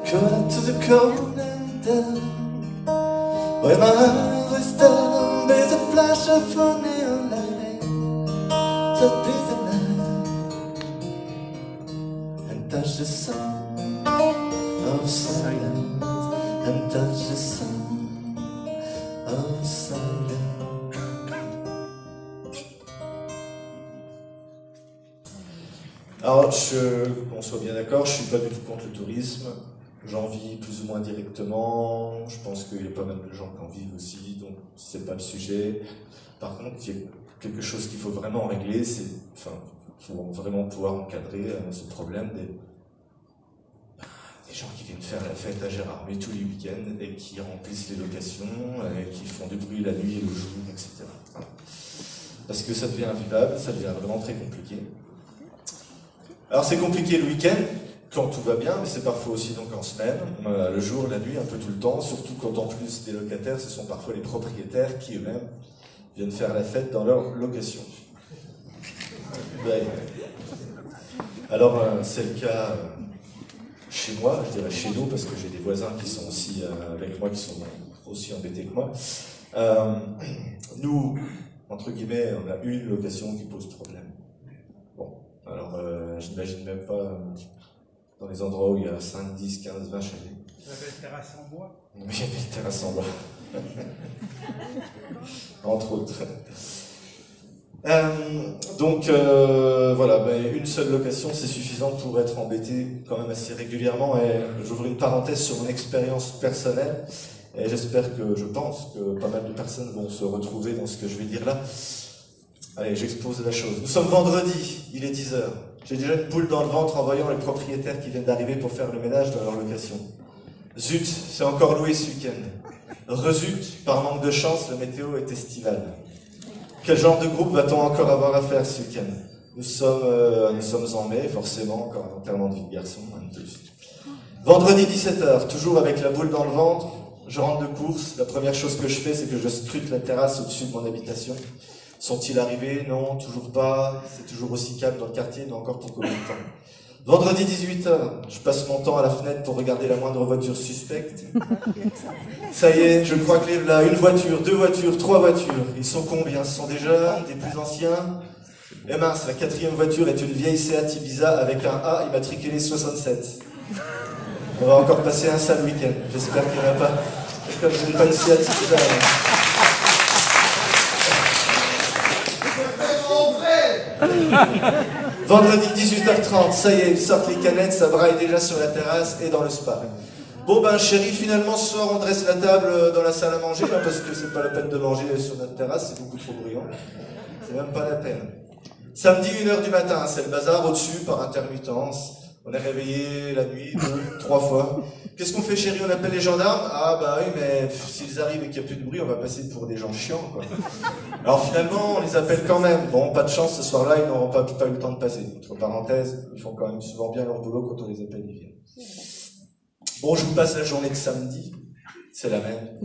Caught to the cold and down, where my eyes were stunned, there's a flash of a neon light, so please the night, and touch the sound of silence, and touch the sound of silence. Alors, qu'on soit bien d'accord, je suis pas du tout contre le tourisme. J'en vis plus ou moins directement. Je pense qu'il y a pas mal de gens qui en vivent aussi, donc c'est pas le sujet. Par contre, il y a quelque chose qu'il faut vraiment régler, c'est, enfin, faut vraiment pouvoir encadrer ce problème des gens qui viennent faire la fête à Gérardmer tous les week-ends et qui remplissent les locations, et qui font du bruit la nuit et le jour, etc. Parce que ça devient invivable, ça devient vraiment très compliqué. Alors c'est compliqué le week-end, quand tout va bien, mais c'est parfois aussi donc en semaine, le jour, la nuit, un peu tout le temps, surtout quand en plus des locataires, ce sont parfois les propriétaires qui eux-mêmes viennent faire la fête dans leur location. Ouais. Alors c'est le cas chez moi, je dirais chez nous, parce que j'ai des voisins qui sont aussi avec moi, qui sont aussi embêtés que moi. Nous, entre guillemets, on a une location qui pose problème. Alors, je n'imagine même pas dans les endroits où il y a 5, 10, 15, 20 chalets. Il y avait une terrasse en bois. Oui, il y avait une terrasse en bois. Entre autres. Donc, voilà, une seule location, c'est suffisant pour être embêté quand même assez régulièrement. Et j'ouvre une parenthèse sur mon expérience personnelle. Et j'espère que, je pense que pas mal de personnes vont se retrouver dans ce que je vais dire là. Allez, j'expose la chose. Nous sommes vendredi, il est 10h. J'ai déjà une boule dans le ventre en voyant les propriétaires qui viennent d'arriver pour faire le ménage dans leur location. Zut, c'est encore loué ce week-end. Rezut, par manque de chance, la météo est estivale. Quel genre de groupe va-t-on encore avoir à faire ce week-end? Nous sommes en mai, forcément, encore un enterrement de vie de garçon, un de plus. Vendredi 17h, toujours avec la boule dans le ventre, je rentre de course. La première chose que je fais, c'est que je scrute la terrasse au-dessus de mon habitation. Sont-ils arrivés? Non, toujours pas. C'est toujours aussi calme dans le quartier, mais encore pour combien de temps? Vendredi 18h, je passe mon temps à la fenêtre pour regarder la moindre voiture suspecte. Ça y est, je crois que là, une voiture, deux voitures, trois voitures. Ils sont combien? Ce sont des jeunes, des plus anciens? Eh mince, la quatrième voiture est une vieille Seat Ibiza avec un A immatriculé 67. On va encore passer un sale week-end. J'espère qu'il n'y en a pas. Comme je n'ai pas une Seat Ibiza. Vendredi 18h30, ça y est, ils sortent les canettes, ça braille déjà sur la terrasse et dans le spa. Bon chérie, finalement ce soir on dresse la table dans la salle à manger, là, parce que c'est pas la peine de manger sur notre terrasse, c'est beaucoup trop bruyant. C'est même pas la peine. Samedi 1h du matin, c'est le bazar au-dessus par intermittence. On est réveillé la nuit 2, 3 fois. Qu'est-ce qu'on fait chérie? On appelle les gendarmes? Ah bah oui, mais s'ils arrivent et qu'il n'y a plus de bruit, on va passer pour des gens chiants, quoi. Alors finalement, on les appelle quand même. Bon, pas de chance, ce soir-là, ils n'auront pas eu le temps de passer. Entre parenthèses, ils font quand même souvent bien leur boulot quand on les appelle, ils viennent. Bon, je vous passe la journée de samedi. C'est la même.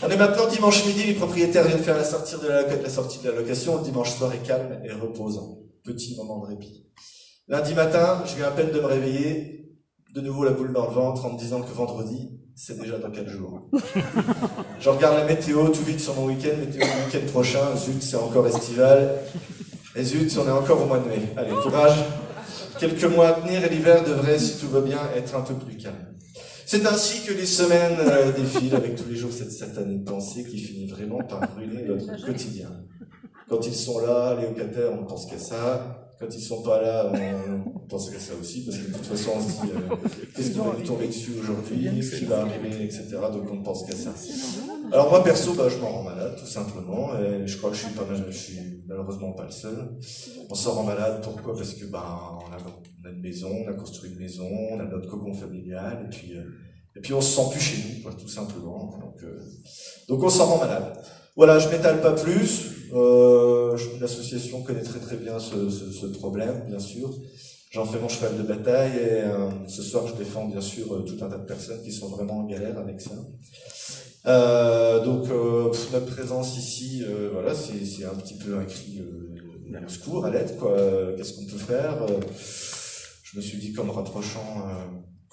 On est maintenant dimanche midi, les propriétaires viennent faire la sortie de la location. Le dimanche soir est calme et reposant. Petit moment de répit. Lundi matin, je viens à peine de me réveiller. De nouveau la boule dans le ventre en me disant que vendredi, c'est déjà dans 4 jours. Je regarde la météo tout vite sur mon week-end, météo du week-end prochain, zut, c'est encore estival. Et zut, on est encore au mois de mai. Allez, courage. Quelques mois à venir et l'hiver devrait, si tout va bien, être un peu plus calme. C'est ainsi que les semaines défilent avec tous les jours cette satanée de pensée qui finit vraiment par brûler notre quotidien. Quand ils sont là, les locataires, on ne pense qu'à ça. Quand ils sont pas là, on pense qu'à ça aussi, parce que de toute façon, on se dit qu'est-ce qui va nous tomber dessus aujourd'hui, ce qui va arriver, etc. Donc on ne pense qu'à ça. Alors moi, perso, je m'en rends malade, tout simplement, et je crois que je suis malheureusement pas le seul. On s'en rend malade, pourquoi? Parce que on a une maison, on a construit une maison, on a notre cocon familial, et puis on se sent plus chez nous, quoi, tout simplement. Donc on s'en rend malade. Voilà, je m'étale pas plus. L'association connaît très très bien ce problème, bien sûr. J'en fais mon cheval de bataille et ce soir je défends bien sûr tout un tas de personnes qui sont vraiment en galère avec ça. Notre présence ici, voilà, c'est un petit peu un cri au secours, à l'aide, quoi. Qu'est-ce qu'on peut faire? Je me suis dit qu'en me rapprochant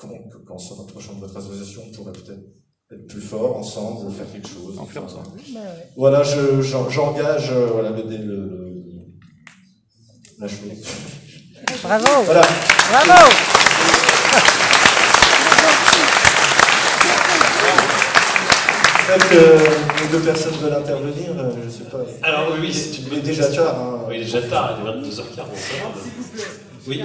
quand on se rapprochant de votre association, on pourrait peut-être être plus fort ensemble, faire quelque chose. On fait ensemble. Voilà, j'engage voilà, la chose. Bravo. Voilà. Bravo. Peut-être que les deux personnes veulent intervenir, je sais pas. Alors oui, il est déjà tard. Hein. Oui, il est déjà tard, il est 22h40. Oui.